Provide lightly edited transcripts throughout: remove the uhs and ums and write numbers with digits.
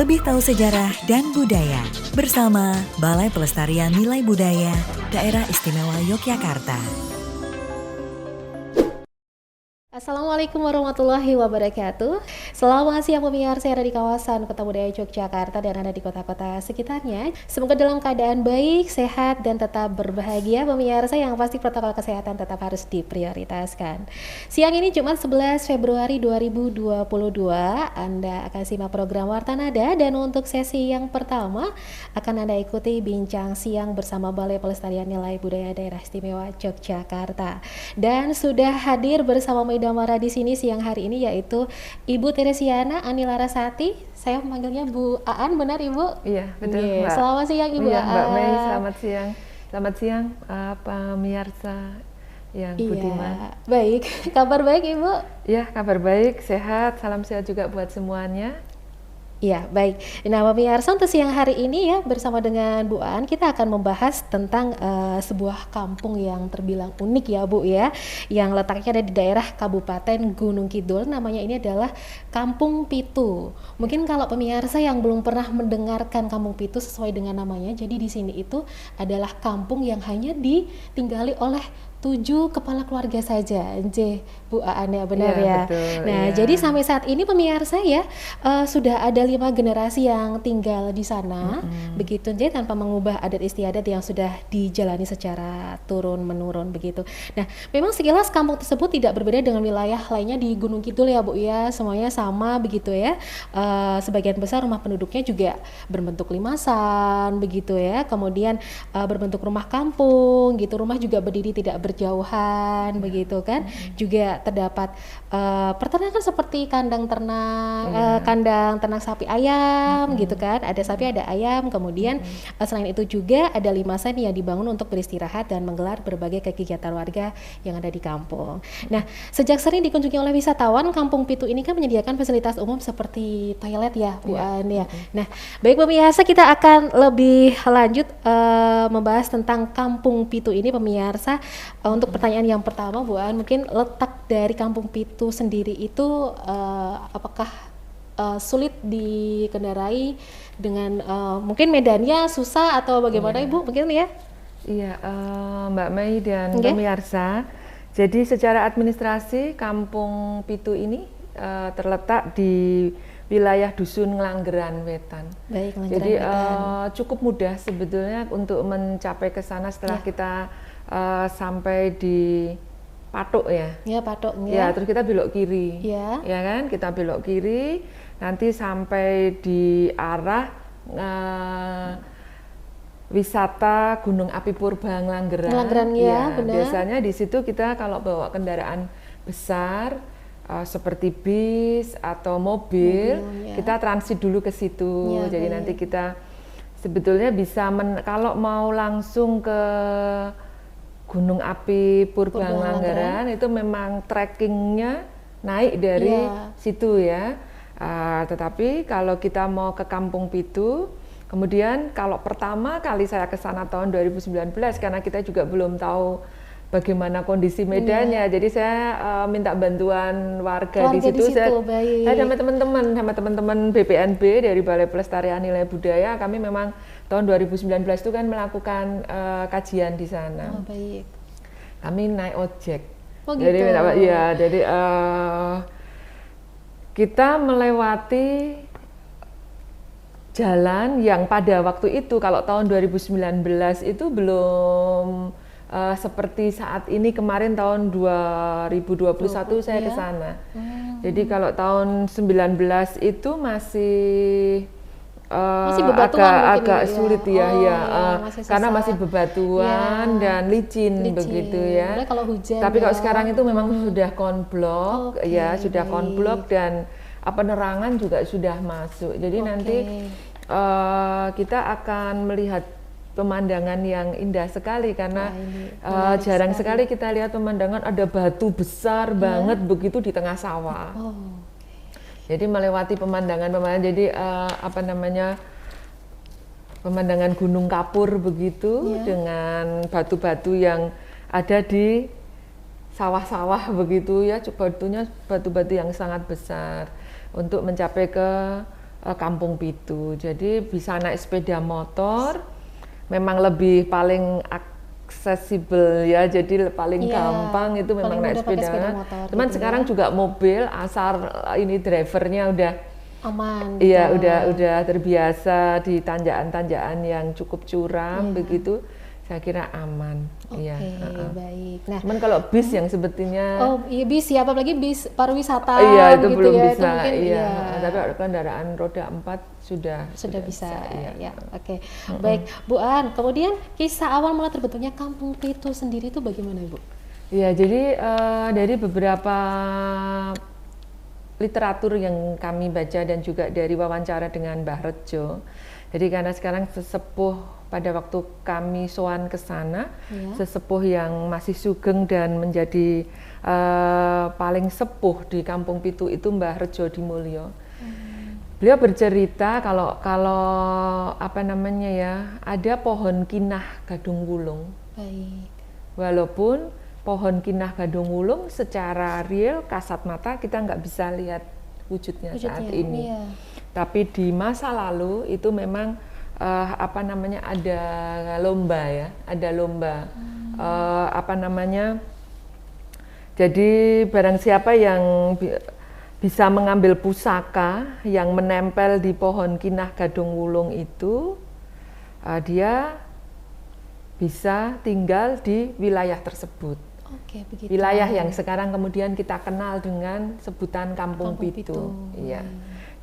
Lebih tahu sejarah dan budaya bersama Balai Pelestarian Nilai Budaya Daerah Istimewa Yogyakarta. Assalamualaikum warahmatullahi wabarakatuh. Selamat siang pemirsa yang ada di kawasan Kota Budaya Yogyakarta dan ada di kota-kota sekitarnya. Semoga dalam keadaan baik, sehat, dan tetap berbahagia pemirsa, yang pasti protokol kesehatan tetap harus diprioritaskan. Siang ini Jumat 11 Februari 2022, Anda akan simak program Warta Nada, dan untuk sesi yang pertama akan Anda ikuti bincang siang bersama Balai Pelestarian Nilai Budaya Daerah Istimewa Yogyakarta. Dan sudah hadir bersama Damara di sini siang hari ini yaitu Ibu Teresiana Ani Larasati. Saya memanggilnya Bu Aan, benar Ibu? Iya, betul. Mbak. Selamat siang Ibu Aan. Mbak Mei, selamat siang. Selamat siang pemirsa yang budiman. Baik, kabar baik Ibu? Iya, kabar baik, sehat. Salam sehat juga buat semuanya. Ya, baik. Nah, pemirsa, untuk siang hari ini ya bersama dengan Bu Aan kita akan membahas tentang sebuah kampung yang terbilang unik ya Bu ya, yang letaknya ada di daerah Kabupaten Gunung Kidul. Namanya ini adalah Kampung Pitu. Mungkin kalau pemirsa yang belum pernah mendengarkan Kampung Pitu sesuai dengan namanya, jadi di sini itu adalah kampung yang hanya ditinggali oleh 7 kepala keluarga saja, Bu Aan ya, benar ya. Betul, nah, jadi sampai saat ini pemirsa ya sudah ada 5 generasi yang tinggal di sana, begitu tanpa mengubah adat istiadat yang sudah dijalani secara turun menurun begitu. Nah, memang sekilas kampung tersebut tidak berbeda dengan wilayah lainnya di Gunung Kidul ya Bu ya, semuanya sama begitu ya. Sebagian besar rumah penduduknya juga berbentuk limasan begitu ya, kemudian berbentuk rumah kampung gitu, rumah juga berdiri tidak berjauhan begitu kan. Juga terdapat peternakan seperti kandang ternak, kandang ternak sapi ayam gitu kan, ada sapi ada ayam. Kemudian selain itu juga ada limasan yang dibangun untuk beristirahat dan menggelar berbagai kegiatan warga yang ada di kampung. Nah, sejak sering dikunjungi oleh wisatawan, Kampung Pitu ini kan menyediakan fasilitas umum seperti toilet ya Bu Aan ya. Nah, baik pemirsa, kita akan lebih lanjut membahas tentang Kampung Pitu ini pemirsa. Untuk pertanyaan yang pertama Bu Aan, mungkin letak dari Kampung Pitu sendiri itu apakah sulit dikendarai dengan mungkin medannya susah atau bagaimana Ibu mungkin ya? Iya, Mbak Mei dan pemirsa. Jadi secara administrasi Kampung Pitu ini terletak di wilayah Dusun Nglanggeran Wetan. Baik, jadi cukup mudah sebetulnya untuk mencapai ke sana setelah kita sampai di Patok ya. Ya, Patok ya. Terus kita belok kiri. Ya kan? Kita belok kiri, nanti sampai di arah wisata Gunung Api Purba Nglanggeran. Ya, benar. Biasanya di situ kita kalau bawa kendaraan besar seperti bis atau mobil, kita transit dulu ke situ. Jadi nanti kita sebetulnya bisa kalau mau langsung ke Gunung Api Purba Nglanggeran itu memang trekkingnya naik dari situ ya. Tetapi kalau kita mau ke Kampung Pitu, kemudian kalau pertama kali saya ke sana tahun 2019 karena kita juga belum tahu bagaimana kondisi medannya, jadi saya minta bantuan warga di situ. Saya sama teman-teman BPNB dari Balai Pelestarian Nilai Budaya, kami memang tahun 2019 itu kan melakukan kajian di sana. Oh, baik. Kami naik ojek. Oh, gitu. Jadi kita melewati jalan yang pada waktu itu kalau tahun 2019 itu belum seperti saat ini. Kemarin tahun 2021 saya ke sana. Jadi kalau tahun 19 itu masih agak sulit karena masih bebatuan dan licin begitu ya. Kalau hujan. Tapi kalau sekarang itu memang sudah konblok sudah konblok dan penerangan juga sudah masuk. Jadi nanti kita akan melihat pemandangan yang indah sekali karena jarang sekali kita lihat pemandangan ada batu besar banget begitu di tengah sawah. Jadi melewati pemandangan jadi pemandangan Gunung Kapur begitu dengan batu-batu yang ada di sawah-sawah begitu ya, batunya batu-batu yang sangat besar untuk mencapai ke Kampung Pitu. Jadi bisa naik sepeda motor, memang lebih paling aksesibel ya, jadi paling gampang itu memang naik sepeda motor. Cuman gitu sekarang juga mobil, asal ini drivernya udah aman. Iya, udah terbiasa di tanjakan-tanjakan yang cukup curam begitu. Saya kira aman. Oke, baik. Nah, cuman kalau bis yang sebetulnya bis ya, apalagi bis pariwisata itu gitu belum ya, bisa. itu mungkin, Tapi kendaraan roda 4 sudah bisa. Ya. Oke. Baik, Bu An. Kemudian kisah awal mula terbentuknya Kampung Pitu sendiri itu bagaimana, Bu? Iya, jadi dari beberapa literatur yang kami baca dan juga dari wawancara dengan Mbah Rejo. Jadi karena sekarang sesepuh pada waktu kami sowan ke sana, sesepuh yang masih sugeng dan menjadi paling sepuh di Kampung Pitu itu Mbah Rejo Dimulyo. Beliau bercerita kalau apa namanya ya, ada pohon kinah gadung wulung. Baik. Walaupun pohon kinah gadung wulung secara real kasat mata kita nggak bisa lihat wujudnya saat ini. Tapi di masa lalu itu memang apa namanya, ada lomba ya, ada lomba apa namanya, jadi barang siapa yang bisa mengambil pusaka yang menempel di pohon kinah gadung wulung itu, dia bisa tinggal di wilayah tersebut. Oke, begitu. Wilayah yang sekarang kemudian kita kenal dengan sebutan Kampung Pitu. Iya.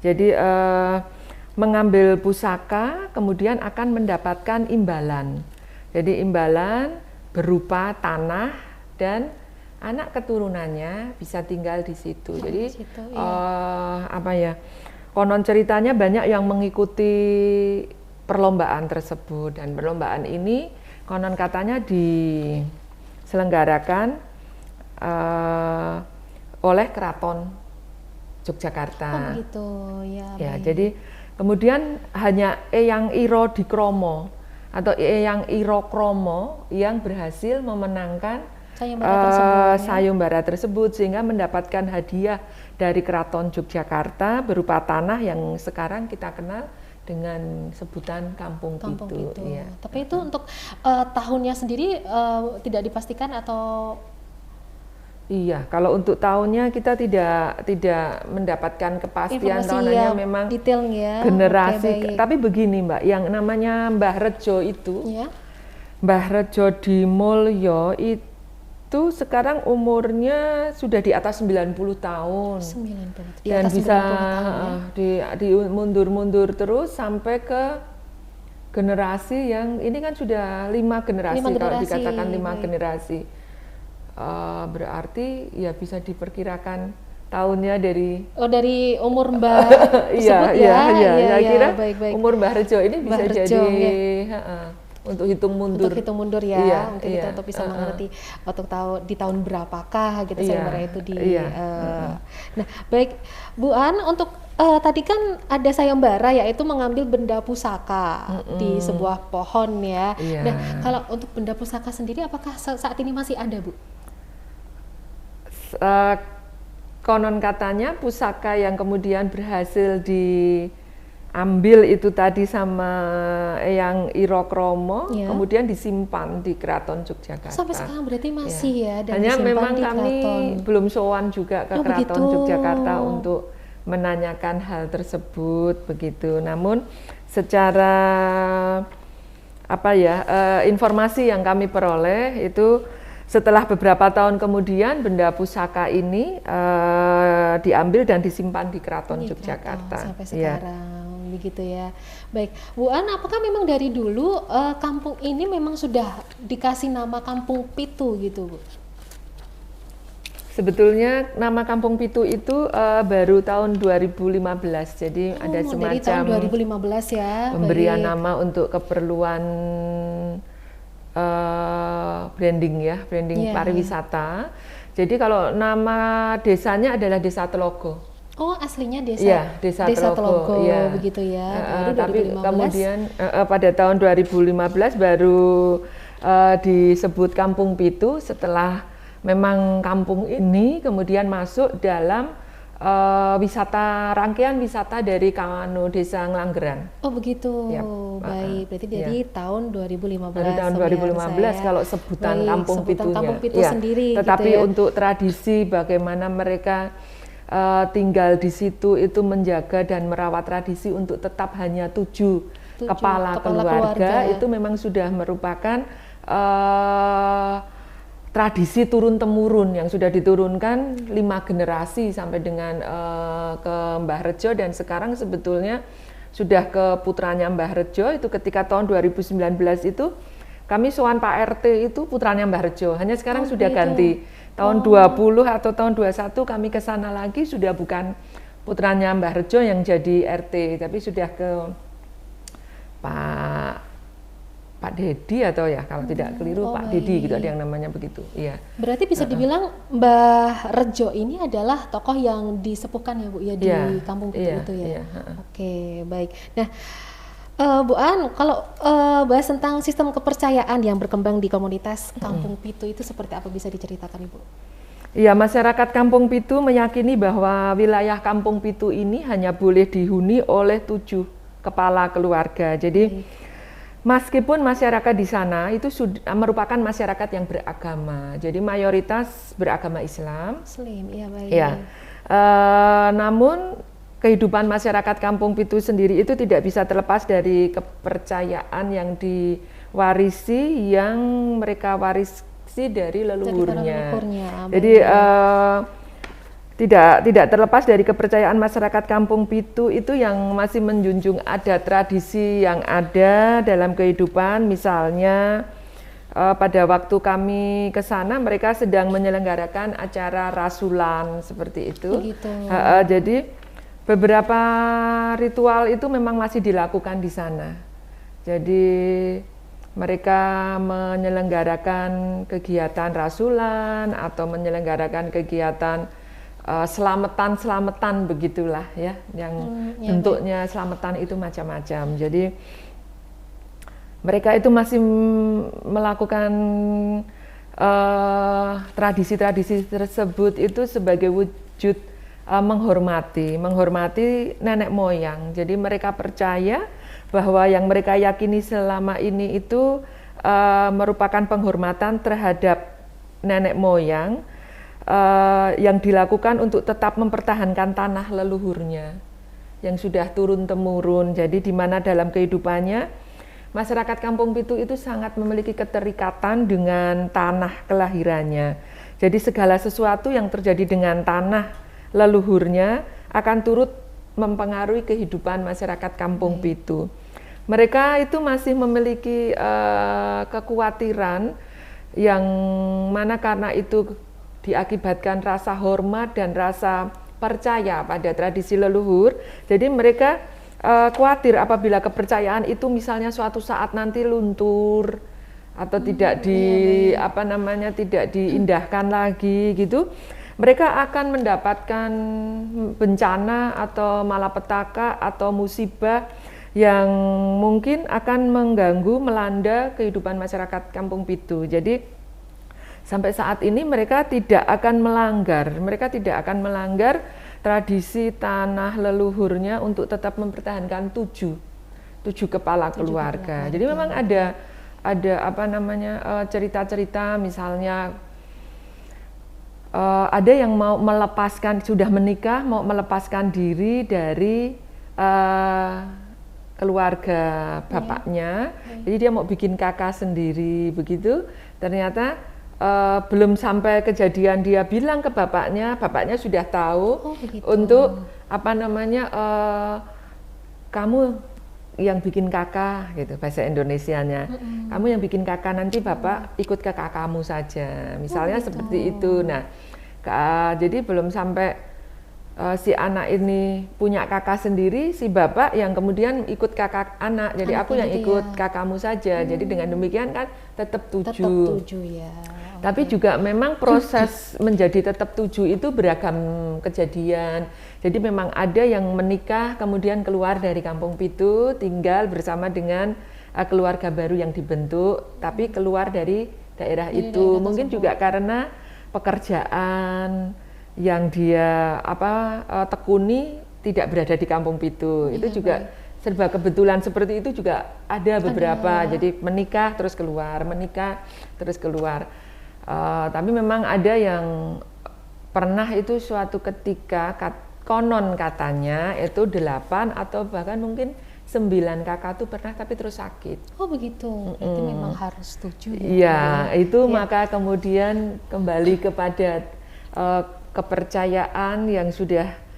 Jadi mengambil pusaka kemudian akan mendapatkan imbalan. Jadi imbalan berupa tanah dan anak keturunannya bisa tinggal di situ. Jadi apa ya? Konon ceritanya banyak yang mengikuti perlombaan tersebut, dan perlombaan ini konon katanya diselenggarakan oleh Keraton Yogyakarta. Oh begitu, ya. Jadi kemudian hanya Eyang Iro Dikromo atau Eyang Iro Kromo yang berhasil memenangkan sayembara tersebut sehingga mendapatkan hadiah dari Keraton Yogyakarta berupa tanah yang sekarang kita kenal dengan sebutan Kampung Pitu. Ya. Tapi itu untuk tahunnya sendiri tidak dipastikan atau? Iya, kalau untuk tahunnya kita tidak mendapatkan kepastian tahunnya, memang detailnya generasi. Tapi begini Mbak, yang namanya Mbah Rejo itu, Mbah Rejo Dimulyo itu sekarang umurnya sudah di atas 90 tahun. 90. Dan bisa mundur-mundur terus sampai ke generasi yang ini kan sudah 5 generasi, kalau dikatakan 5 generasi. Berarti ya bisa diperkirakan tahunnya dari umur Mbak tersebut saya kira baik. umur Mbah Rejo ini bisa Rejo, jadi untuk hitung mundur ya, mungkin kita untuk bisa mengerti untuk di tahun berapakah gitu sayembara itu di Nah, baik Bu An, untuk tadi kan ada sayembara yaitu mengambil benda pusaka di sebuah pohon ya. Nah, kalau untuk benda pusaka sendiri apakah saat ini masih ada, Bu? Konon katanya pusaka yang kemudian berhasil diambil itu tadi sama Eyang Iro Kromo, kemudian disimpan di Keraton Yogyakarta. Sampai sekarang berarti masih dan hanya memang di kami belum sowan juga ke Keraton Yogyakarta untuk menanyakan hal tersebut begitu. Namun secara informasi yang kami peroleh itu setelah beberapa tahun kemudian benda pusaka ini diambil dan disimpan di Keraton Yogyakarta. Sampai sekarang begitu ya. Baik, Bu An, apakah memang dari dulu kampung ini memang sudah dikasih nama Kampung Pitu gitu, Bu? Sebetulnya nama Kampung Pitu itu baru tahun 2015, jadi ada semacam dari tahun 2015 ya. Pemberian nama untuk keperluan branding pariwisata. Jadi kalau nama desanya adalah Desa Telogo. Oh, aslinya Desa Telogo begitu ya. Tapi kemudian pada tahun 2015 baru disebut Kampung Pitu setelah memang kampung ini kemudian masuk dalam rangkaian wisata dari Desa Ngelanggeran. Oh begitu, Yap. Baik. Berarti dari tahun 2015. Dari tahun 2015 kalau sebutan Kampung Pitunya. Kampung Pitu sendiri. Tetapi gitu ya. untuk tradisi bagaimana mereka tinggal di situ itu menjaga dan merawat tradisi untuk tetap hanya 7 kepala keluarga itu memang sudah merupakan tradisi turun-temurun yang sudah diturunkan 5 generasi sampai dengan ke Mbah Rejo, dan sekarang sebetulnya sudah ke putranya Mbah Rejo. Itu ketika tahun 2019 itu kami sowan Pak RT itu putranya Mbah Rejo, hanya sekarang sudah ganti. Tahun 20 atau tahun 21 kami ke sana lagi sudah bukan putranya Mbah Rejo yang jadi RT, tapi sudah ke Pak Dedi atau ya kalau tidak keliru Pak Dedi gitu, ada yang namanya begitu. Iya. Berarti bisa dibilang Mbah Rejo ini adalah tokoh yang disepuhkan ya Bu ya di Kampung Pitu itu ya. Oke, baik. Nah, Bu An, kalau bahas tentang sistem kepercayaan yang berkembang di komunitas Kampung Pitu itu seperti apa, bisa diceritakan Ibu? Iya, masyarakat Kampung Pitu meyakini bahwa wilayah Kampung Pitu ini hanya boleh dihuni oleh 7 kepala keluarga. Jadi meskipun masyarakat di sana itu sudah merupakan masyarakat yang beragama, jadi mayoritas beragama Islam. Muslim, iya baik. Ya, namun kehidupan masyarakat Kampung Pitu sendiri itu tidak bisa terlepas dari kepercayaan yang diwarisi, yang mereka warisi dari leluhurnya. Jadi tidak terlepas dari kepercayaan masyarakat Kampung Pitu itu yang masih menjunjung ada tradisi yang ada dalam kehidupan. Misalnya pada waktu kami ke sana mereka sedang menyelenggarakan acara rasulan seperti itu. Jadi beberapa ritual itu memang masih dilakukan di sana. Jadi mereka menyelenggarakan kegiatan rasulan atau menyelenggarakan kegiatan selamatan begitulah ya, yang bentuknya selamatan itu macam-macam. Jadi mereka itu masih melakukan tradisi-tradisi tersebut itu sebagai wujud menghormati nenek moyang. Jadi mereka percaya bahwa yang mereka yakini selama ini itu merupakan penghormatan terhadap nenek moyang yang dilakukan untuk tetap mempertahankan tanah leluhurnya yang sudah turun-temurun. Jadi di mana dalam kehidupannya masyarakat Kampung Pitu itu sangat memiliki keterikatan dengan tanah kelahirannya. Jadi segala sesuatu yang terjadi dengan tanah leluhurnya akan turut mempengaruhi kehidupan masyarakat Kampung Pitu. Mereka itu masih memiliki kekhawatiran yang mana karena itu diakibatkan rasa hormat dan rasa percaya pada tradisi leluhur. Jadi mereka khawatir apabila kepercayaan itu misalnya suatu saat nanti luntur atau tidak tidak diindahkan lagi gitu. Mereka akan mendapatkan bencana atau malapetaka atau musibah yang mungkin akan mengganggu, melanda kehidupan masyarakat Kampung Pitu. Jadi sampai saat ini mereka tidak akan melanggar tradisi tanah leluhurnya untuk tetap mempertahankan 7 kepala keluarga. Jadi memang ada cerita-cerita misalnya ada yang mau sudah menikah, mau melepaskan diri dari keluarga bapaknya, jadi dia mau bikin kakak sendiri begitu. Ternyata belum sampai kejadian dia bilang ke bapaknya sudah tahu untuk kamu yang bikin kakak gitu bahasa Indonesianya. Kamu yang bikin kakak, nanti bapak ikut ke kakakmu saja. Misalnya seperti itu. Nah, jadi belum sampai si anak ini punya kakak sendiri, si bapak yang kemudian ikut kakak anak. Jadi aku yang ikut kakakmu saja. Jadi dengan demikian kan tetap 7 ya. Tapi juga memang proses menjadi tetap 7 itu beragam kejadian. Jadi memang ada yang menikah kemudian keluar dari Kampung Pitu, tinggal bersama dengan keluarga baru yang dibentuk, tapi keluar dari daerah itu. Mungkin juga karena pekerjaan yang dia tekuni tidak berada di Kampung Pitu. Itu juga serba kebetulan seperti itu juga ada beberapa. Jadi menikah terus keluar, menikah terus keluar. Tapi memang ada yang pernah itu suatu ketika konon katanya itu 8 atau bahkan mungkin 9 kakak tuh pernah tapi terus sakit. Oh begitu, itu memang harus setuju ya. Iya, itu maka kemudian kembali kepada kepercayaan yang sudah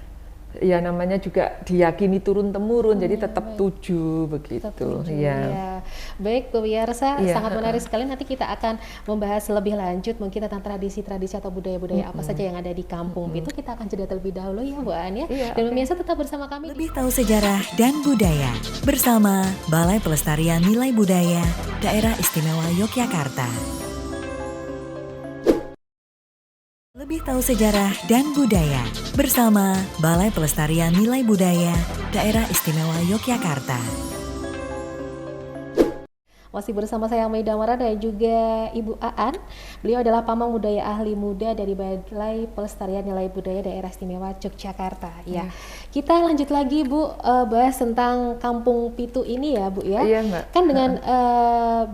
ya namanya juga diyakini turun-temurun, jadi tetap 7 begitu. Tetap 7, ya. Baik pemirsa, sangat menarik sekali. Nanti kita akan membahas lebih lanjut mungkin tentang tradisi-tradisi atau budaya-budaya apa saja yang ada di Kampung Pitu. Kita akan jeda terlebih dahulu ya Bu An ya. Dan pemirsa tetap bersama kami. Lebih tahu sejarah dan budaya bersama Balai Pelestarian Nilai Budaya Daerah Istimewa Yogyakarta. Lebih tahu sejarah dan budaya bersama Balai Pelestarian Nilai Budaya Daerah Istimewa Yogyakarta. Masih bersama saya Maida Mara dan juga Ibu Aan. Beliau adalah pamong budaya ahli muda dari Balai Pelestarian Nilai Budaya Daerah Istimewa Yogyakarta. Ya, kita lanjut lagi Bu, bahas tentang Kampung Pitu ini ya Bu ya. Iya Mbak. Kan dengan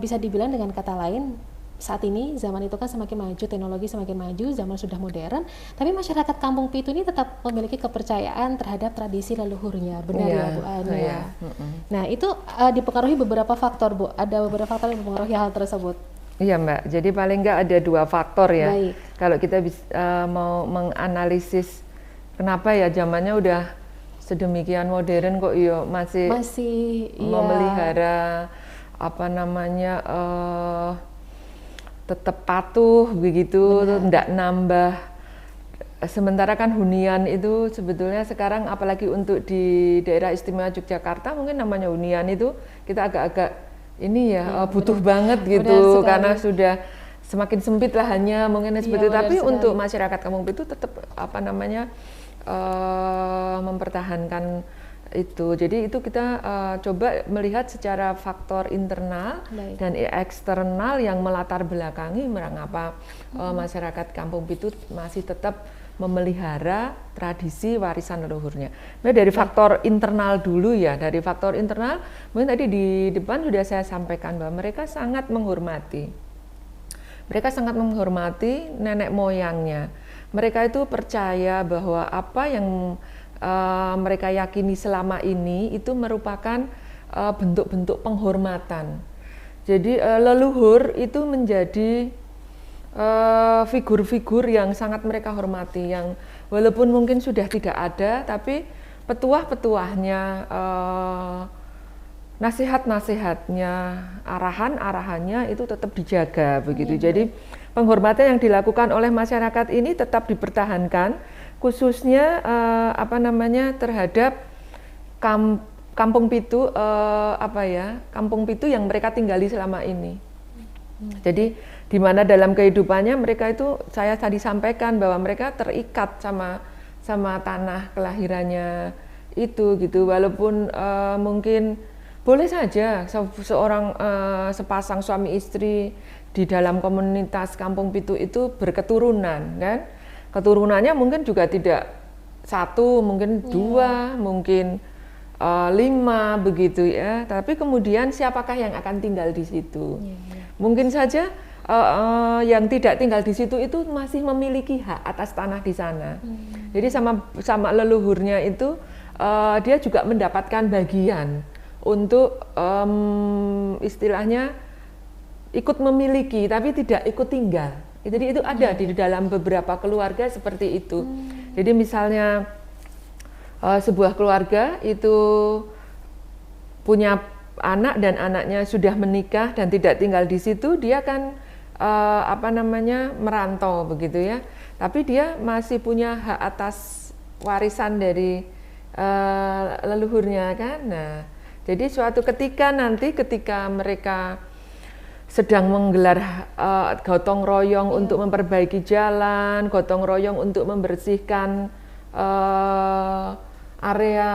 bisa dibilang dengan kata lain, saat ini zaman itu kan semakin maju, teknologi semakin maju, zaman sudah modern, tapi masyarakat Kampung Pitu ini tetap memiliki kepercayaan terhadap tradisi leluhurnya, benar ya Bu An ya. Nah itu dipengaruhi beberapa faktor Bu, ada beberapa faktor yang mempengaruhi hal tersebut. Iya Mbak, jadi paling nggak ada 2 faktor ya. Baik. Kalau kita mau menganalisis kenapa ya zamannya udah sedemikian modern kok masih memelihara tetap patuh begitu, tidak nambah. Sementara kan hunian itu sebetulnya sekarang apalagi untuk di daerah istimewa Yogyakarta mungkin namanya hunian itu kita agak-agak ini ya butuh banget gitu karena sudah semakin sempit lahannya mungkin seperti itu. Tapi untuk masyarakat Kampung Pitu tetap mempertahankan itu. Jadi itu kita coba melihat secara faktor internal dan eksternal yang melatar belakangi mengapa masyarakat Kampung Pitu masih tetap memelihara tradisi warisan leluhurnya. Nah, dari faktor internal dulu ya. Dari faktor internal mungkin tadi di depan sudah saya sampaikan bahwa mereka sangat menghormati. Mereka sangat menghormati nenek moyangnya. Mereka itu percaya bahwa apa yang mereka yakini selama ini itu merupakan bentuk-bentuk penghormatan. Jadi leluhur itu menjadi figur-figur yang sangat mereka hormati, yang walaupun mungkin sudah tidak ada, tapi petuah-petuahnya, nasihat-nasihatnya, arahan-arahannya itu tetap dijaga begitu. Jadi penghormatan yang dilakukan oleh masyarakat ini tetap dipertahankan, khususnya terhadap Kampung Pitu Kampung Pitu yang mereka tinggali selama ini. Jadi di mana dalam kehidupannya mereka itu saya tadi sampaikan bahwa mereka terikat sama tanah kelahirannya itu gitu, walaupun mungkin boleh saja sepasang suami istri di dalam komunitas Kampung Pitu itu berketurunan kan. Keturunannya mungkin juga tidak 1, mungkin 2, mungkin 5 begitu ya. Tapi kemudian siapakah yang akan tinggal di situ? Mungkin saja yang tidak tinggal di situ itu masih memiliki hak atas tanah di sana. Jadi sama leluhurnya itu dia juga mendapatkan bagian untuk istilahnya ikut memiliki tapi tidak ikut tinggal. Jadi itu ada di dalam beberapa keluarga seperti itu. Jadi misalnya sebuah keluarga itu punya anak dan anaknya sudah menikah dan tidak tinggal di situ, dia kan merantau begitu ya. Tapi dia masih punya hak atas warisan dari leluhurnya kan. Nah, jadi suatu ketika mereka sedang menggelar gotong royong untuk memperbaiki jalan, gotong royong untuk membersihkan area,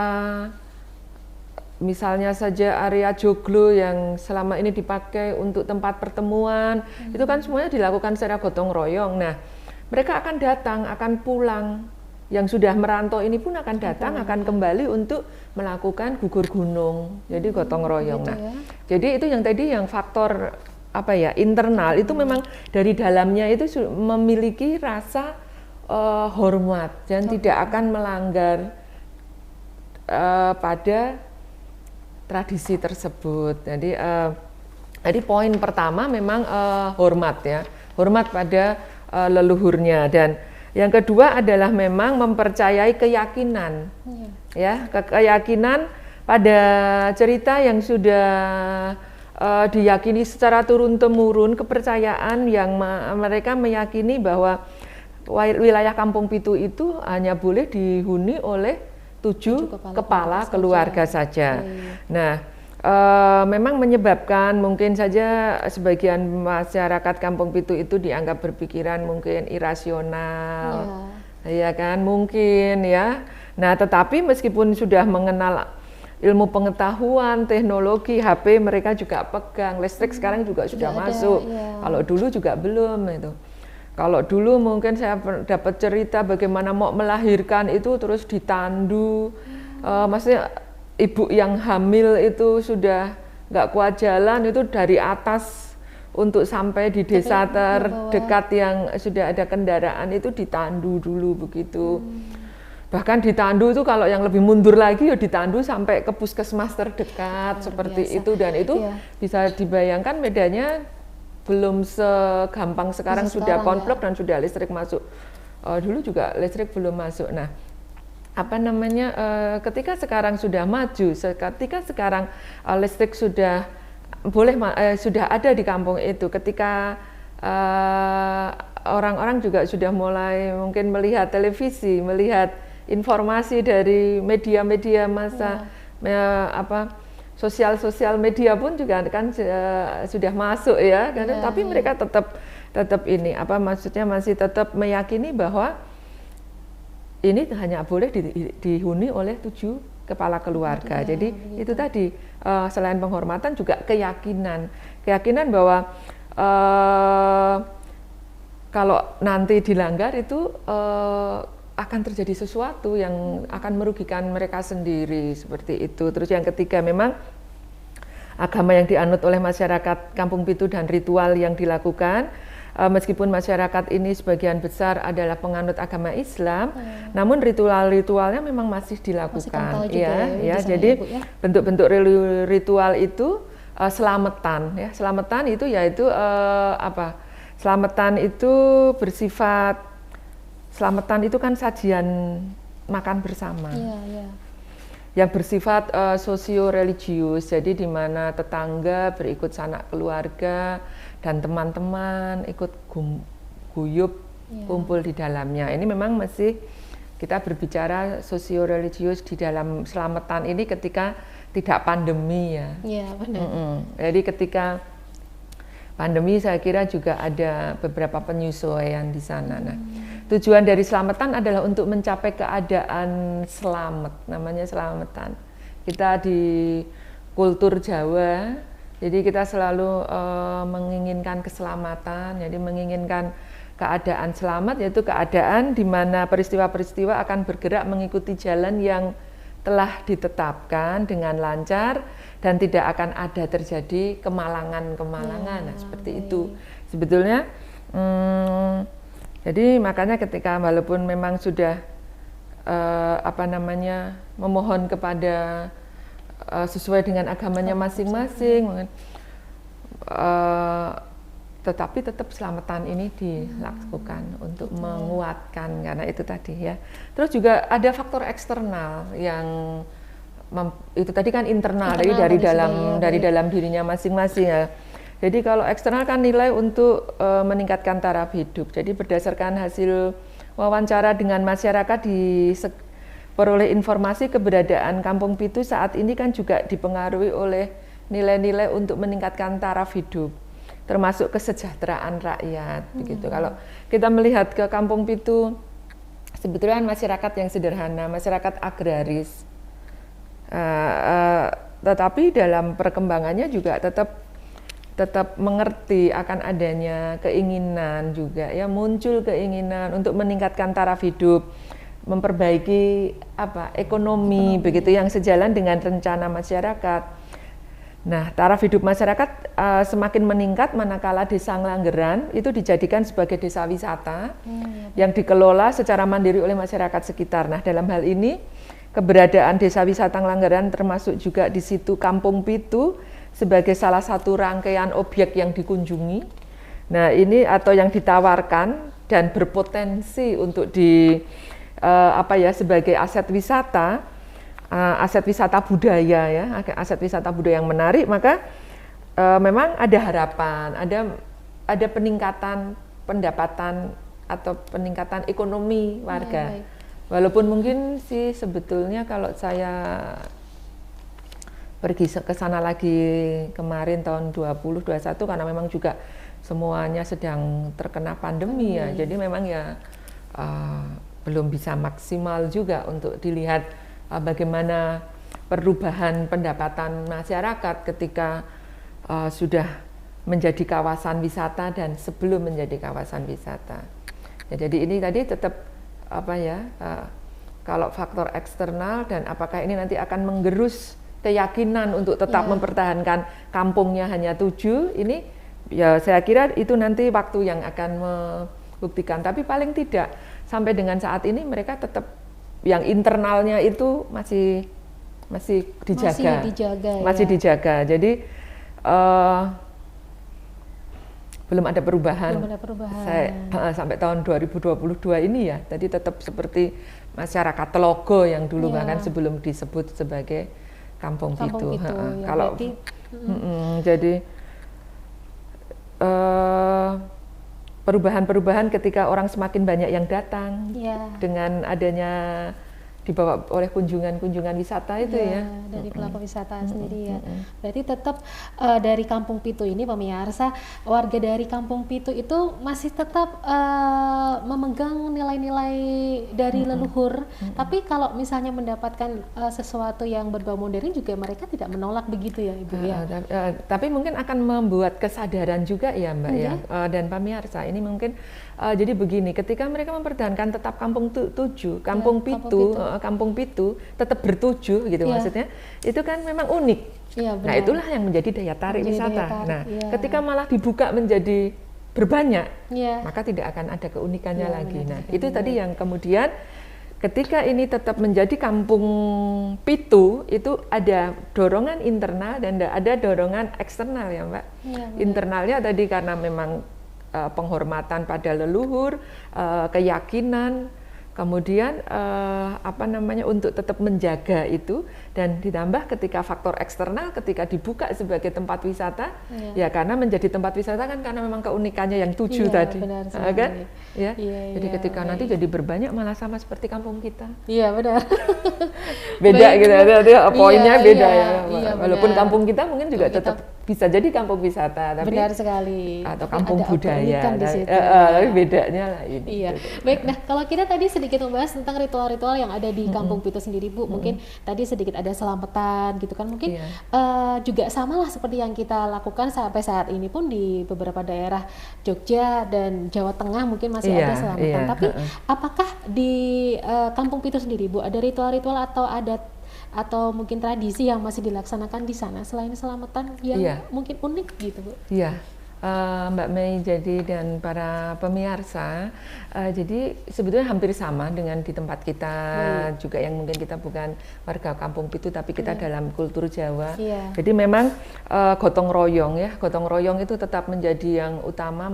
misalnya saja area joglo yang selama ini dipakai untuk tempat pertemuan, itu kan semuanya dilakukan secara gotong royong. Nah, mereka akan datang, akan pulang yang sudah merantau ini pun akan datang, akan kembali untuk melakukan gugur gunung. Jadi gotong royong. Nah, jadi itu yang tadi yang faktor apa ya, internal itu memang dari dalamnya itu memiliki rasa hormat dan tidak akan melanggar pada tradisi tersebut. Jadi poin pertama memang hormat ya, hormat pada leluhurnya, dan yang kedua adalah memang mempercayai keyakinan, ya, keyakinan pada cerita yang sudah diyakini secara turun-temurun, kepercayaan yang mereka meyakini bahwa wilayah Kampung Pitu itu hanya boleh dihuni oleh 7 kepala keluarga saja. Nah, memang menyebabkan mungkin saja sebagian masyarakat Kampung Pitu itu dianggap berpikiran mungkin irasional, ya kan, mungkin ya. Nah, tetapi meskipun sudah mengenal ilmu pengetahuan, teknologi, HP mereka juga pegang, listrik sekarang juga sudah masuk. Kalau dulu juga belum itu. Kalau dulu mungkin saya dapat cerita bagaimana mau melahirkan itu terus ditandu, maksudnya ibu yang hamil itu sudah nggak kuat jalan itu dari atas untuk sampai di desa terdekat yang sudah ada kendaraan itu ditandu dulu begitu. Bahkan ditandu itu kalau yang lebih mundur lagi ya ditandu sampai ke puskesmas terdekat seperti itu, dan itu bisa dibayangkan medanya belum segampang sekarang sudah konflik dan sudah listrik masuk. Dulu juga listrik belum masuk. Nah, apa namanya, ketika sekarang sudah maju, ketika sekarang listrik sudah boleh sudah ada di kampung itu, ketika orang-orang juga sudah mulai mungkin melihat televisi, melihat informasi dari media-media massa, sosial media pun juga kan sudah masuk ya, kan? Tapi mereka tetap ini apa maksudnya masih tetap meyakini bahwa ini hanya boleh dihuni oleh 7 kepala keluarga. Jadi itu tadi selain penghormatan juga keyakinan bahwa kalau nanti dilanggar itu akan terjadi sesuatu yang akan merugikan mereka sendiri seperti itu. Terus yang ketiga memang agama yang dianut oleh masyarakat Kampung Pitu dan ritual yang dilakukan, meskipun masyarakat ini sebagian besar adalah penganut agama Islam, namun ritual-ritualnya memang masih dilakukan. Ya, jadi bentuk-bentuk ritual itu selamatan, ya. Selamatan itu yaitu Selamatan itu bersifat selamatan itu kan sajian makan bersama. Yang bersifat sosio-religius, jadi di mana tetangga berikut sanak keluarga dan teman-teman ikut guyup kumpul di dalamnya. Ini memang masih kita berbicara sosio-religius di dalam selamatan ini ketika tidak pandemi ya. Iya benar. Jadi ketika pandemi saya kira juga ada beberapa penyesuaian di sana. Nah, tujuan dari selamatan adalah untuk mencapai keadaan selamat, namanya selamatan. Kita di kultur Jawa, jadi kita selalu menginginkan keselamatan, jadi menginginkan keadaan selamat, yaitu keadaan di mana peristiwa-peristiwa akan bergerak mengikuti jalan yang telah ditetapkan dengan lancar dan tidak akan ada terjadi kemalangan-kemalangan. Nah, seperti itu. Sebetulnya jadi makanya ketika walaupun memang sudah memohon kepada sesuai dengan agamanya masing-masing, tetapi tetap selamatan ini dilakukan untuk menguatkan karena itu tadi ya. Terus juga ada faktor eksternal yang itu tadi kan internal dari dalam dirinya masing-masing ya. Jadi kalau eksternal kan nilai untuk meningkatkan taraf hidup. Jadi berdasarkan hasil wawancara dengan masyarakat diperoleh informasi keberadaan Kampung Pitu saat ini kan juga dipengaruhi oleh nilai-nilai untuk meningkatkan taraf hidup, termasuk kesejahteraan rakyat. Begitu. Kalau kita melihat ke Kampung Pitu, sebetulnya masyarakat yang sederhana, masyarakat agraris, tetapi dalam perkembangannya juga tetap mengerti akan adanya keinginan juga ya, muncul keinginan untuk meningkatkan taraf hidup. memperbaiki ekonomi begitu yang sejalan dengan rencana masyarakat. Nah, taraf hidup masyarakat semakin meningkat manakala Desa Ngelanggeran itu dijadikan sebagai desa wisata yang dikelola secara mandiri oleh masyarakat sekitar. Nah, dalam hal ini keberadaan Desa Wisata Ngelanggeran termasuk juga di situ Kampung Pitu sebagai salah satu rangkaian objek yang dikunjungi. Nah, ini atau yang ditawarkan dan berpotensi untuk sebagai aset wisata. Aset wisata budaya ya, aset wisata budaya yang menarik, maka memang ada harapan, ada peningkatan pendapatan atau peningkatan ekonomi warga. Walaupun mungkin sih sebetulnya kalau saya pergi ke sana lagi kemarin tahun 2021 karena memang juga semuanya sedang terkena pandemi ya, jadi memang ya belum bisa maksimal juga untuk dilihat bagaimana perubahan pendapatan masyarakat ketika sudah menjadi kawasan wisata dan sebelum menjadi kawasan wisata. Ya, jadi ini tadi tetap kalau faktor eksternal dan apakah ini nanti akan menggerus keyakinan untuk tetap mempertahankan kampungnya hanya 7, ini ya saya kira itu nanti waktu yang akan membuktikan. Tapi paling tidak sampai dengan saat ini mereka tetap yang internalnya itu masih dijaga, masih dijaga. Jadi belum ada perubahan. Sampai tahun 2022 ini ya. Tadi tetap seperti masyarakat Telogo yang dulu bahkan sebelum disebut sebagai Kampung Pitu. Ya, kalau jadi perubahan-perubahan ketika orang semakin banyak yang datang dengan adanya dibawa oleh kunjungan wisata itu dari pelaku wisata sendiri ya. Berarti tetap dari Kampung Pitu ini pemirsa, warga dari Kampung Pitu itu masih tetap memegang nilai-nilai dari leluhur. Tapi kalau misalnya mendapatkan sesuatu yang berbau modern juga mereka tidak menolak begitu ya Ibu ya. Tapi mungkin akan membuat kesadaran juga ya Mbak ya. Dan pemirsa ini mungkin jadi begini, ketika mereka mempertahankan tetap Kampung Kampung Pitu tetap bertuju gitu maksudnya, itu kan memang unik. Nah, itulah yang menjadi daya tarik wisata. Ketika malah dibuka menjadi berbanyak, maka tidak akan ada keunikannya lagi. Nah, itu tadi yang kemudian ketika ini tetap menjadi Kampung Pitu, itu ada dorongan internal dan ada dorongan eksternal ya Mbak. Internalnya tadi karena memang penghormatan pada leluhur, keyakinan, kemudian untuk tetap menjaga itu, dan ditambah ketika faktor eksternal ketika dibuka sebagai tempat wisata ya karena menjadi tempat wisata kan karena memang keunikannya yang 7 tadi kan ya. Jadi ketika nanti jadi berbanyak malah sama seperti kampung kita. Iya benar. Beda gitu ya, poinnya beda ya. Walaupun kampung kita mungkin juga tetap bisa jadi kampung wisata, tapi benar sekali. Atau kampung budaya. Tapi bedanya lah ini. Iya. Baik, nah kalau kita tadi sedikit membahas tentang ritual-ritual yang ada di Kampung Pitu sendiri Bu, mungkin tadi sedikit ada selamatan gitu kan, mungkin juga samalah seperti yang kita lakukan sampai saat ini pun di beberapa daerah Jogja dan Jawa Tengah mungkin masih ada selamatan. Tapi apakah di Kampung Pitu sendiri Bu ada ritual-ritual atau adat atau mungkin tradisi yang masih dilaksanakan di sana selain selamatan yang mungkin unik gitu Bu? Iya. Mbak Mei jadi dan para pemirsa, jadi sebetulnya hampir sama dengan di tempat kita juga yang mungkin kita bukan warga Kampung Pitu tapi kita dalam kultur Jawa. Jadi memang gotong royong itu tetap menjadi yang utama,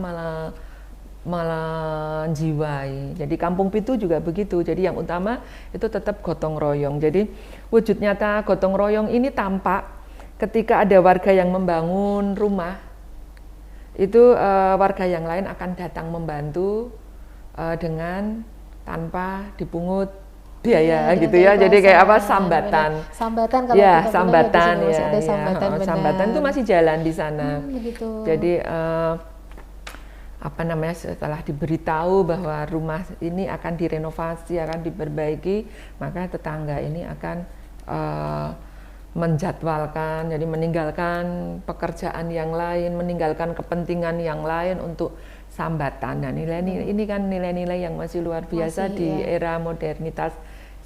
malah jiwai. Jadi Kampung Pitu juga begitu. Jadi yang utama itu tetap gotong royong. Jadi wujud nyata gotong royong ini tampak ketika ada warga yang membangun rumah. Itu warga yang lain akan datang membantu dengan tanpa dipungut biaya gitu ya. Jadi kayak sambatan. Sambatan kalau ya, kita sambatan ya. Ada sambatan, sambatan itu masih jalan di sana. Begitu. Jadi setelah diberitahu bahwa rumah ini akan direnovasi, akan diperbaiki, maka tetangga ini akan menjadwalkan, jadi meninggalkan pekerjaan yang lain, meninggalkan kepentingan yang lain untuk sambatan. Nah, nilai-nilai ini kan nilai-nilai yang masih luar biasa di era modernitas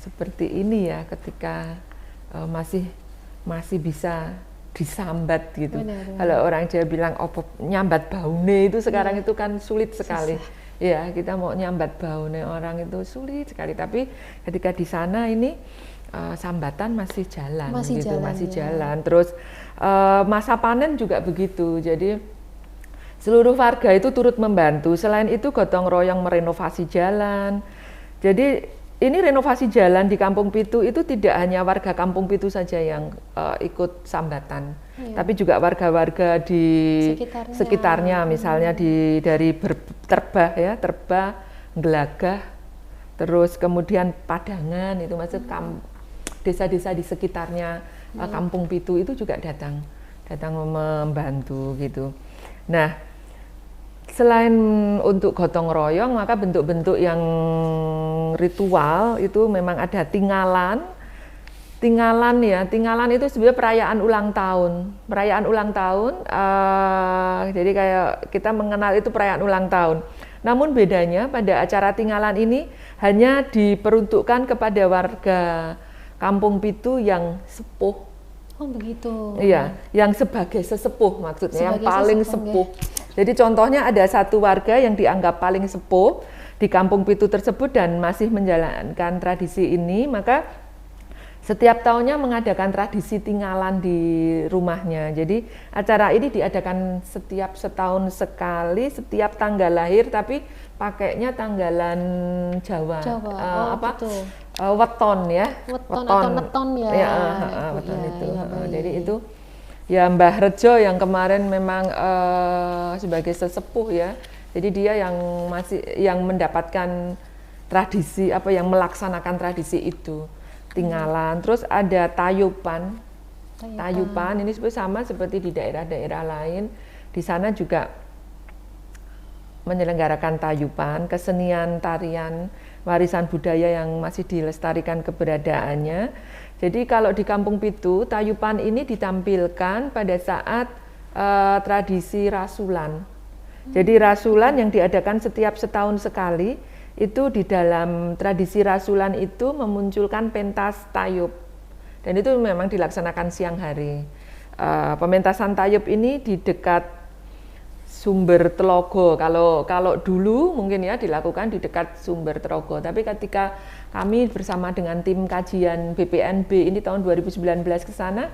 seperti ini ya, ketika masih bisa disambat gitu. Kalau orang Jawa bilang nyambat baune itu sekarang itu kan sulit sekali. Ya, kita mau nyambat baune orang itu sulit sekali. Tapi ketika di sana ini sambatan masih jalan, masih jalan. Terus masa panen juga begitu. Jadi seluruh warga itu turut membantu. Selain itu gotong royong merenovasi jalan. Jadi ini renovasi jalan di Kampung Pitu itu tidak hanya warga Kampung Pitu saja yang ikut sambatan, tapi juga warga-warga di sekitarnya, misalnya dari Terbah ya, Terbah, Gelagah, terus kemudian Padangan, itu maksud desa-desa di sekitarnya Kampung Pitu itu juga datang membantu gitu. Nah, selain untuk gotong royong, maka bentuk-bentuk yang ritual itu memang ada tinggalan ya. Tinggalan itu sebenarnya perayaan ulang tahun. Jadi kayak kita mengenal itu perayaan ulang tahun. Namun bedanya pada acara tinggalan ini hanya diperuntukkan kepada warga Kampung Pitu yang sepuh. Oh begitu. Iya, yang sebagai sesepuh maksudnya, yang paling sepuh. Jadi contohnya ada satu warga yang dianggap paling sepuh di Kampung Pitu tersebut dan masih menjalankan tradisi ini, maka setiap tahunnya mengadakan tradisi tinggalan di rumahnya. Jadi acara ini diadakan setiap setahun sekali, setiap tanggal lahir, tapi pakainya tanggalan Jawa. Gitu. Weton ya. Weton atau neton ya. Weton itu. Jadi itu ya Mbah Rejo yang kemarin memang sebagai sesepuh ya. Jadi dia yang mendapatkan tradisi yang melaksanakan tradisi itu. Tinggalan. Terus ada tayupan. Tayupan ini sama seperti di daerah-daerah lain. Di sana juga menyelenggarakan tayupan, kesenian tarian warisan budaya yang masih dilestarikan keberadaannya. Jadi kalau di Kampung Pitu, tayupan ini ditampilkan pada saat tradisi rasulan. Jadi rasulan yang diadakan setiap setahun sekali, itu di dalam tradisi rasulan itu memunculkan pentas tayub. Dan itu memang dilaksanakan siang hari. Pementasan tayub ini di dekat Sumber Telogo. Kalau dulu mungkin ya dilakukan di dekat Sumber Telogo. Tapi ketika kami bersama dengan tim kajian BPNB ini tahun 2019 ke sana,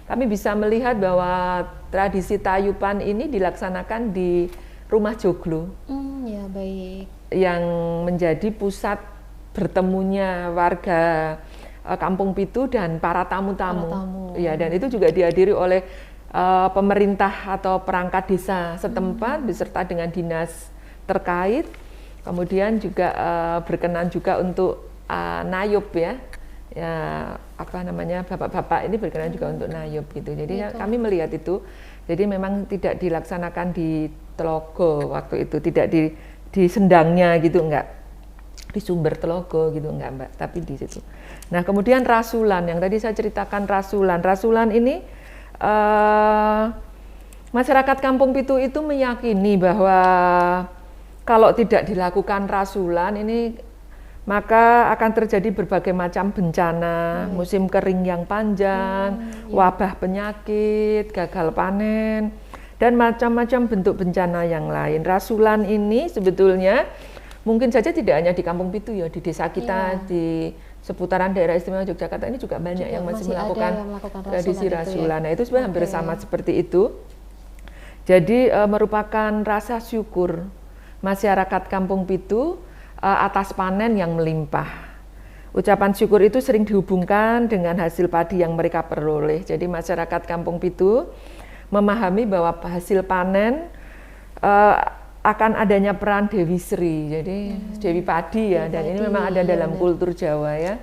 kami bisa melihat bahwa tradisi tayupan ini dilaksanakan di Rumah Joglo. Ya baik. Yang menjadi pusat bertemunya warga Kampung Pitu dan para tamu-tamu. Ya, dan itu juga dihadiri oleh pemerintah atau perangkat desa setempat beserta dengan dinas terkait, kemudian juga berkenan juga untuk nayub ya, bapak-bapak ini berkenan juga untuk nayub gitu. Jadi kami melihat itu, jadi memang tidak dilaksanakan di Telogo waktu itu, tidak di sendangnya gitu, enggak di Sumber Telogo gitu, enggak Mbak, tapi di situ. Nah kemudian rasulan yang tadi saya ceritakan, rasulan ini masyarakat Kampung Pitu itu meyakini bahwa kalau tidak dilakukan rasulan ini maka akan terjadi berbagai macam bencana, musim kering yang panjang, wabah penyakit, gagal panen, dan macam-macam bentuk bencana yang lain. Rasulan ini sebetulnya mungkin saja tidak hanya di Kampung Pitu ya, di desa kita, di seputaran daerah istimewa Yogyakarta ini juga banyak yang masih melakukan tradisi rasulan. Nah itu sebenarnya hampir sama seperti itu. Jadi merupakan rasa syukur masyarakat Kampung Pitu atas panen yang melimpah. Ucapan syukur itu sering dihubungkan dengan hasil padi yang mereka peroleh. Jadi masyarakat Kampung Pitu memahami bahwa hasil panen akan adanya peran Dewi Sri, jadi Dewi Padi ya, dan ini memang ada dalam kultur Jawa ya.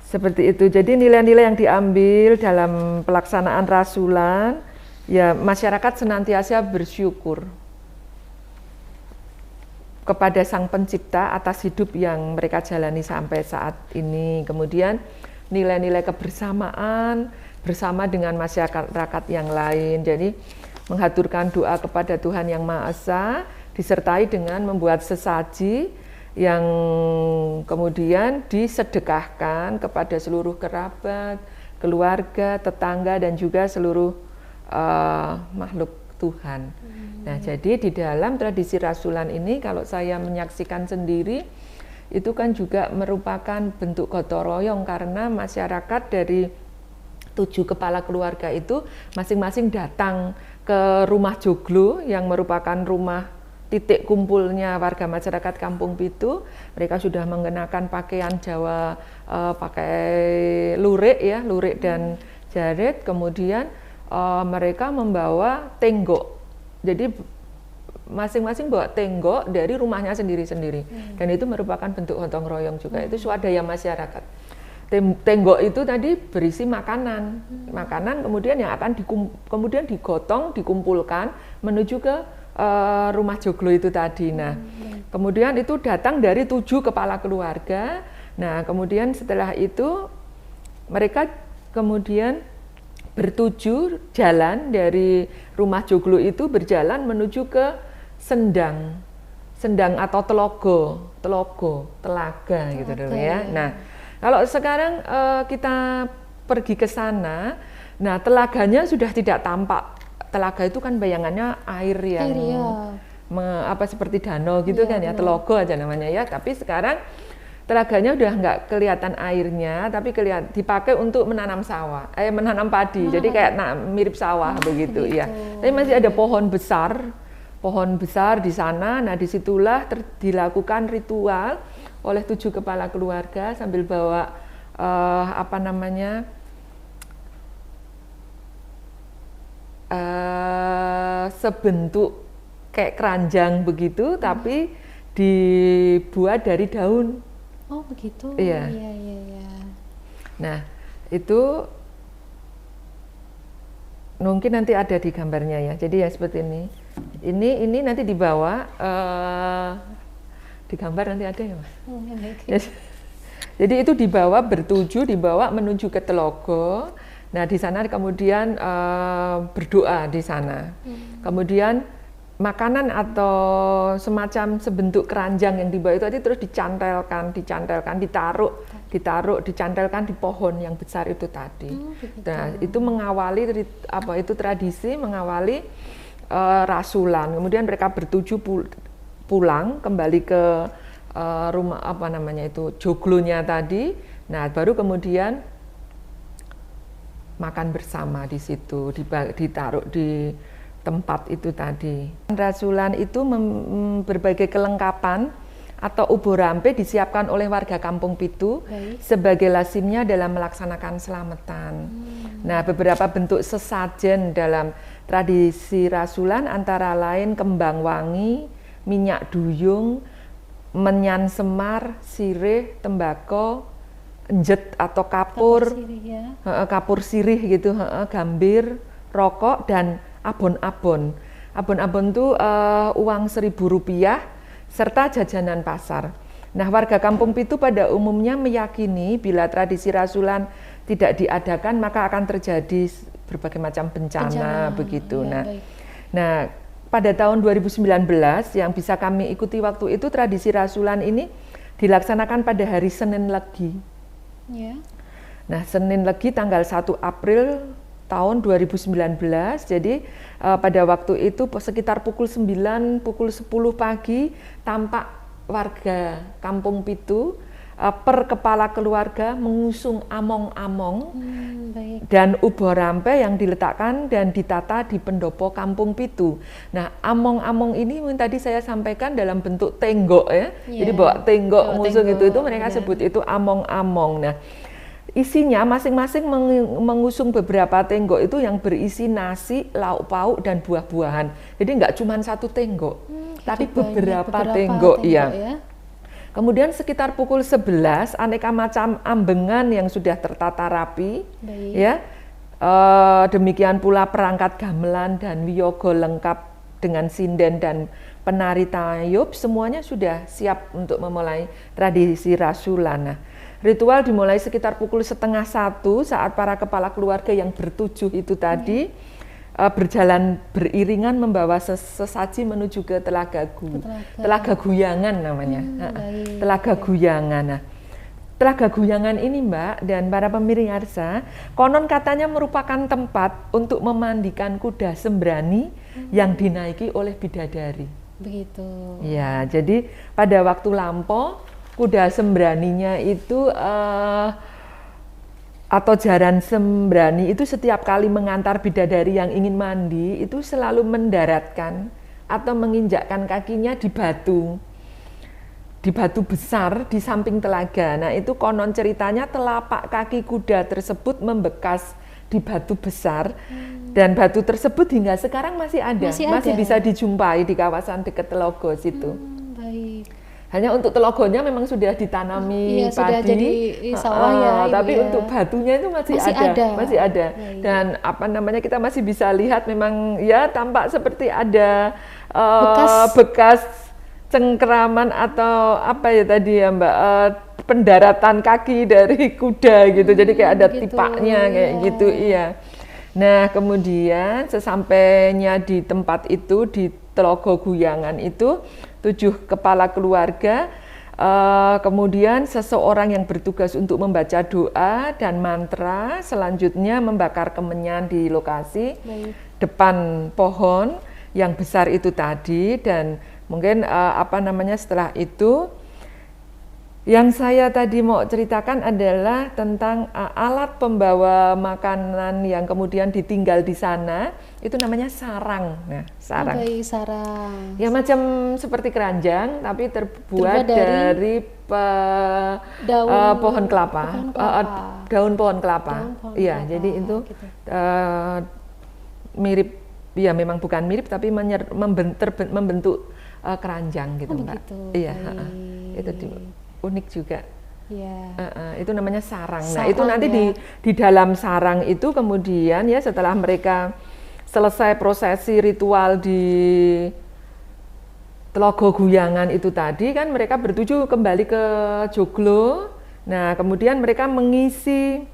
Seperti itu. Jadi nilai-nilai yang diambil dalam pelaksanaan rasulan, ya masyarakat senantiasa bersyukur kepada Sang Pencipta atas hidup yang mereka jalani sampai saat ini. Kemudian nilai-nilai kebersamaan bersama dengan masyarakat yang lain. Jadi menghaturkan doa kepada Tuhan Yang Maha Esa, disertai dengan membuat sesaji yang kemudian disedekahkan kepada seluruh kerabat, keluarga, tetangga, dan juga seluruh makhluk Tuhan. Nah, jadi di dalam tradisi rasulan ini kalau saya menyaksikan sendiri, itu kan juga merupakan bentuk gotong royong karena masyarakat dari 7 kepala keluarga itu masing-masing datang ke rumah joglo yang merupakan rumah titik kumpulnya warga masyarakat Kampung Pitu. Mereka sudah mengenakan pakaian Jawa, pakai lurik ya, lurik dan jarit. Kemudian mereka membawa tenggok. Jadi masing-masing bawa tenggok dari rumahnya sendiri-sendiri. Dan itu merupakan bentuk gotong royong juga. Itu swadaya masyarakat. Tenggok itu tadi berisi makanan, makanan kemudian yang akan kemudian digotong, dikumpulkan menuju ke rumah joglo itu tadi. Nah, kemudian itu datang dari 7 kepala keluarga. Nah, kemudian setelah itu mereka kemudian bertuju jalan dari rumah joglo itu berjalan menuju ke sendang atau telaga gitu dulu ya. Nah, kalau sekarang kita pergi ke sana, nah telaganya sudah tidak tampak. Telaga itu kan bayangannya air yang seperti danau gitu kan ya, telogo aja namanya ya. Tapi sekarang telaganya udah nggak kelihatan airnya, tapi dipakai untuk menanam menanam padi. Jadi kayak mirip sawah begitu ya. Tapi masih ada pohon besar di sana. Nah, disitulah dilakukan ritual oleh 7 kepala keluarga sambil bawa sebentuk kayak keranjang begitu, tapi dibuat dari daun. Oh begitu. Iya. Iya. Nah, itu mungkin nanti ada di gambarnya ya. Jadi ya seperti ini. Ini nanti dibawa di gambar nanti ada ya, Mas. Jadi itu dibawa menuju ke telogo. Nah, di sana kemudian berdoa di sana. Kemudian makanan atau semacam sebentuk keranjang yang dibawa itu tadi terus dicantelkan, dicantelkan di pohon yang besar itu tadi. Nah, itu mengawali tradisi mengawali rasulan. Kemudian mereka bertuju pulang kembali ke rumah joglonya tadi. Nah, baru kemudian makan bersama di situ, ditaruh di tempat itu tadi. Rasulan itu berbagai kelengkapan atau ubo rampe disiapkan oleh warga Kampung Pitu sebagai lazimnya dalam melaksanakan selamatan. Nah, beberapa bentuk sesajen dalam tradisi rasulan antara lain kembang wangi, minyak duyung, menyan semar, sirih, tembakau, enjet atau kapur sirih gitu, gambir, rokok, dan abon-abon. Abon-abon itu uang Rp1.000 serta jajanan pasar. Nah, warga Kampung Pitu pada umumnya meyakini bila tradisi rasulan tidak diadakan maka akan terjadi berbagai macam bencana begitu. Ya, nah, pada tahun 2019 yang bisa kami ikuti waktu itu tradisi rasulan ini dilaksanakan pada hari Senin Legi. Yeah. Nah, Senin Legi tanggal 1 April tahun 2019. Jadi pada waktu itu sekitar pukul 9, pukul 10 pagi tampak warga Kampung Pitu per kepala keluarga mengusung among-among dan ubo rampe yang diletakkan dan ditata di pendopo Kampung Pitu. Nah, among-among ini tadi saya sampaikan dalam bentuk tenggok ya. Jadi bawa tenggok ngusung itu mereka sebut itu among-among. Nah, isinya masing-masing mengusung beberapa tenggok itu yang berisi nasi, lauk pauk, dan buah-buahan. Jadi nggak cuma satu tenggok, tapi beberapa tenggok ya. Kemudian sekitar pukul 11 aneka macam ambengan yang sudah tertata rapi, ya. Demikian pula perangkat gamelan dan wiyogo lengkap dengan sinden dan penari tayub, semuanya sudah siap untuk memulai tradisi rasulan. Nah, ritual dimulai sekitar pukul 12:30 saat para kepala keluarga yang bertujuh itu tadi berjalan beriringan membawa sesaji menuju ke Telaga Guyangan namanya. Telaga Guyangan. Nah, Telaga Guyangan ini Mbak dan para pemirsa, konon katanya merupakan tempat untuk memandikan kuda sembrani yang dinaiki oleh bidadari. Begitu. Ya, jadi pada waktu lampau kuda sembraninya itu atau jaran sembrani itu setiap kali mengantar bidadari yang ingin mandi itu selalu mendaratkan atau menginjakkan kakinya di batu besar di samping telaga. Nah itu konon ceritanya telapak kaki kuda tersebut membekas di batu besar dan batu tersebut hingga sekarang masih masih bisa dijumpai di kawasan dekat Telogo situ. Baik. Hanya untuk telogonya memang sudah ditanami padi, sudah jadi sawah ya, tapi untuk batunya itu masih ada. Baik. Dan apa namanya kita masih bisa lihat memang ya tampak seperti ada bekas cengkeraman atau apa ya tadi ya Mbak, pendaratan kaki dari kuda gitu. Jadi kayak ada tipaknya kayak gitu, iya. Nah kemudian sesampainya di tempat itu di Telogo Guyangan itu 7 kepala keluarga, kemudian seseorang yang bertugas untuk membaca doa dan mantra, selanjutnya membakar kemenyan di lokasi depan pohon yang besar itu tadi, dan mungkin setelah itu yang saya tadi mau ceritakan adalah tentang alat pembawa makanan yang kemudian ditinggal di sana, itu namanya sarang. Nah, sarang. Sarang. Ya macam seperti keranjang tapi terbuat dari pohon kelapa. Daun pohon kelapa. Iya, jadi itu gitu. Mirip, ya memang bukan mirip tapi membentuk keranjang gitu, Mbak. Iya, itu unik juga. Itu namanya sarang. Nah, itu nanti di dalam sarang itu kemudian ya setelah mereka selesai prosesi ritual di Telogo Guyangan itu tadi kan mereka bertuju kembali ke Joglo. Nah, kemudian mereka mengisi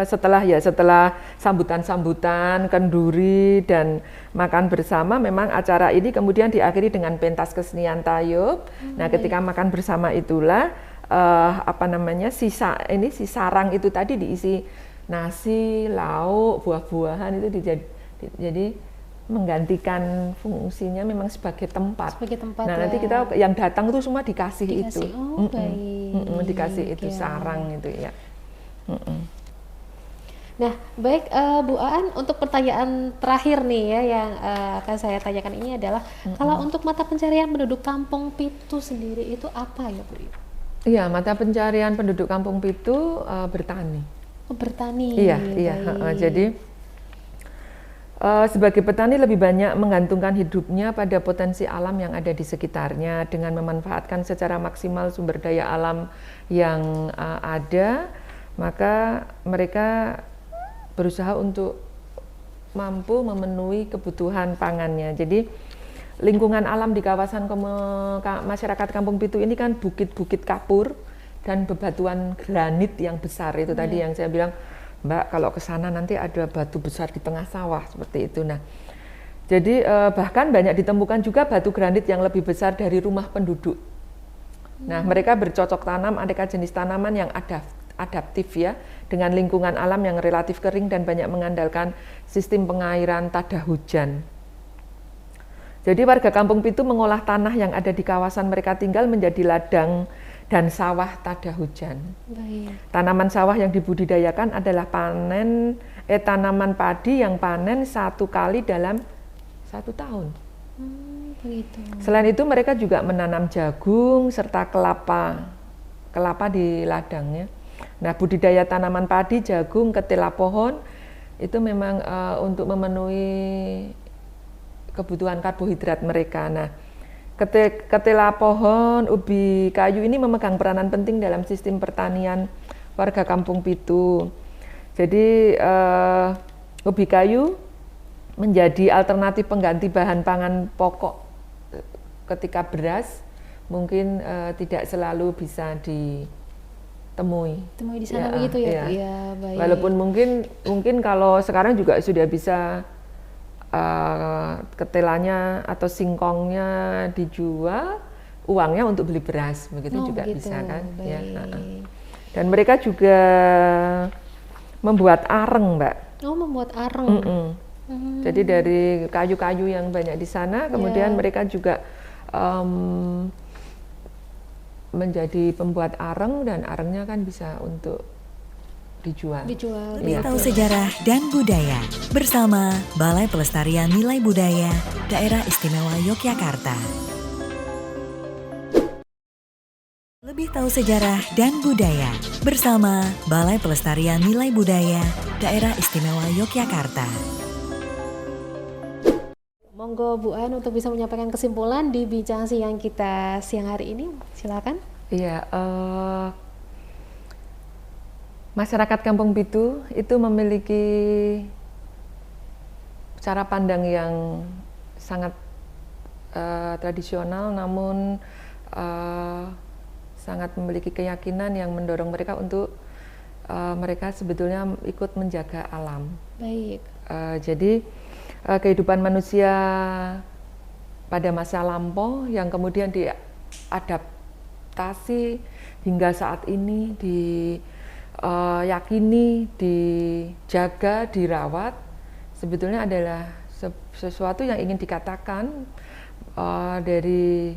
setelah sambutan-sambutan, kenduri dan makan bersama, memang acara ini kemudian diakhiri dengan pentas kesenian tayub. Nah, ketika makan bersama itulah si sarang itu tadi diisi nasi, lauk, buah-buahan itu jadi menggantikan fungsinya memang sebagai tempat. Nah, nanti kita yang datang itu semua dikasih itu. Dikasih itu sarang itu ya. Nah, baik Bu Aan, untuk pertanyaan terakhir nih ya yang akan saya tanyakan ini adalah kalau untuk mata pencarian penduduk Kampung Pitu sendiri itu apa ya Bu? Iya, mata pencarian penduduk Kampung Pitu bertani. Bertani. Iya. Jadi sebagai petani lebih banyak menggantungkan hidupnya pada potensi alam yang ada di sekitarnya dengan memanfaatkan secara maksimal sumber daya alam yang ada. Maka mereka berusaha untuk mampu memenuhi kebutuhan pangannya. Jadi lingkungan alam di kawasan masyarakat Kampung Pitu ini kan bukit-bukit kapur dan bebatuan granit yang besar itu tadi yang saya bilang, Mbak, kalau ke sana nanti ada batu besar di tengah sawah seperti itu. Nah, jadi bahkan banyak ditemukan juga batu granit yang lebih besar dari rumah penduduk. Nah, mereka bercocok tanam aneka jenis tanaman yang adaptif ya, dengan lingkungan alam yang relatif kering dan banyak mengandalkan sistem pengairan tada hujan. Jadi warga Kampung Pitu mengolah tanah yang ada di kawasan mereka tinggal menjadi ladang dan sawah tada hujan. Baik. Tanaman sawah yang dibudidayakan adalah tanaman padi yang panen 1 kali dalam 1 tahun. Begitu. Selain itu mereka juga menanam jagung serta kelapa di ladangnya. Nah, budidaya tanaman padi, jagung, ketela pohon itu memang untuk memenuhi kebutuhan karbohidrat mereka. Nah, ketela pohon, ubi kayu ini memegang peranan penting dalam sistem pertanian warga Kampung Pitu. Jadi ubi kayu menjadi alternatif pengganti bahan pangan pokok ketika beras mungkin tidak selalu bisa temui di sana begitu ya, ya. Bu ya. Baik. Walaupun mungkin kalau sekarang juga sudah bisa ketelanya atau singkongnya dijual, uangnya untuk beli beras begitu juga begitu. bisa kan. Baik. Ya. Dan mereka juga membuat areng, Mbak. Membuat areng. Jadi dari kayu-kayu yang banyak di sana, kemudian mereka juga menjadi pembuat areng, dan arengnya kan bisa untuk dijual. Lebih tahu sejarah dan budaya bersama Balai Pelestarian Nilai Budaya Daerah Istimewa Yogyakarta. Lebih tahu sejarah dan budaya bersama Balai Pelestarian Nilai Budaya Daerah Istimewa Yogyakarta. Monggo Bu An untuk bisa menyampaikan kesimpulan di bincang siang kita siang hari ini, silakan. Iya, masyarakat Kampung Pitu itu memiliki cara pandang yang sangat tradisional, namun sangat memiliki keyakinan yang mendorong mereka untuk mereka sebetulnya ikut menjaga alam. Baik. Jadi kehidupan manusia pada masa lampau yang kemudian diadaptasi hingga saat ini, diyakini, dijaga, dirawat, sebetulnya adalah sesuatu yang ingin dikatakan dari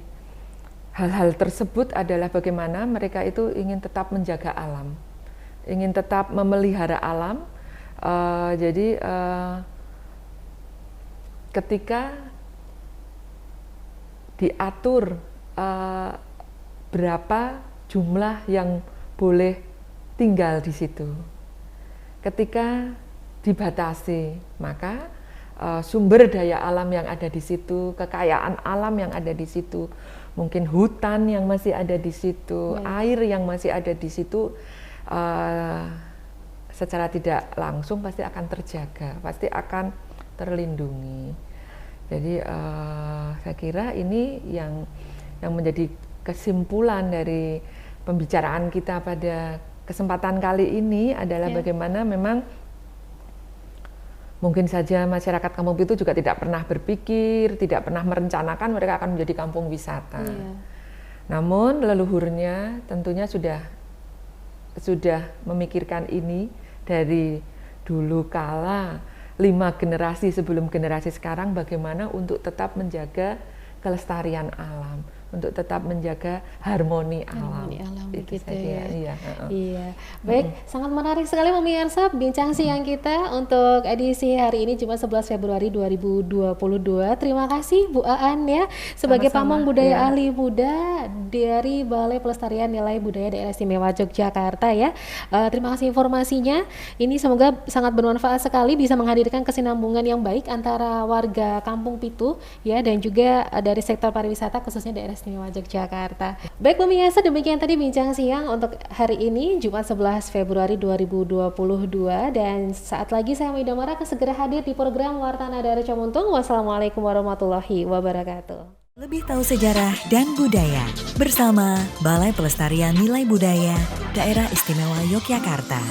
hal-hal tersebut adalah bagaimana mereka itu ingin tetap menjaga alam, ingin tetap memelihara alam. Jadi ketika diatur berapa jumlah yang boleh tinggal di situ, ketika dibatasi, maka sumber daya alam yang ada di situ, kekayaan alam yang ada di situ, mungkin hutan yang masih ada di situ, air yang masih ada di situ, secara tidak langsung pasti akan terjaga, pasti akan terlindungi. Jadi saya kira ini yang menjadi kesimpulan dari pembicaraan kita pada kesempatan kali ini adalah bagaimana memang mungkin saja masyarakat Kampung Pitu juga tidak pernah berpikir, tidak pernah merencanakan mereka akan menjadi kampung wisata. Namun leluhurnya tentunya sudah memikirkan ini dari dulu kala, 5 generasi sebelum generasi sekarang, bagaimana untuk tetap menjaga kelestarian alam, untuk tetap menjaga harmoni alam. Itu gitu ya. Iya. Baik, sangat menarik sekali pemirsa bincang siang kita untuk edisi hari ini Jumat 11 Februari 2022. Terima kasih Bu Aan ya sebagai Pamong Budaya Ahli Muda dari Balai Pelestarian Nilai Budaya Daerah Istimewa Yogyakarta ya. Terima kasih informasinya. Ini semoga sangat bermanfaat sekali, bisa menghadirkan kesinambungan yang baik antara warga Kampung Pitu ya, dan juga dari sektor pariwisata khususnya daerah Istimewa Yogyakarta. Baik pemirsa, demikian tadi bincang siang untuk hari ini Jumat 11 Februari 2022, dan saat lagi saya Maida Mara akan segera hadir di program Warta Nada Reca Muntung. Wassalamualaikum warahmatullahi wabarakatuh. Lebih tahu sejarah dan budaya bersama Balai Pelestarian Nilai Budaya Daerah Istimewa Yogyakarta.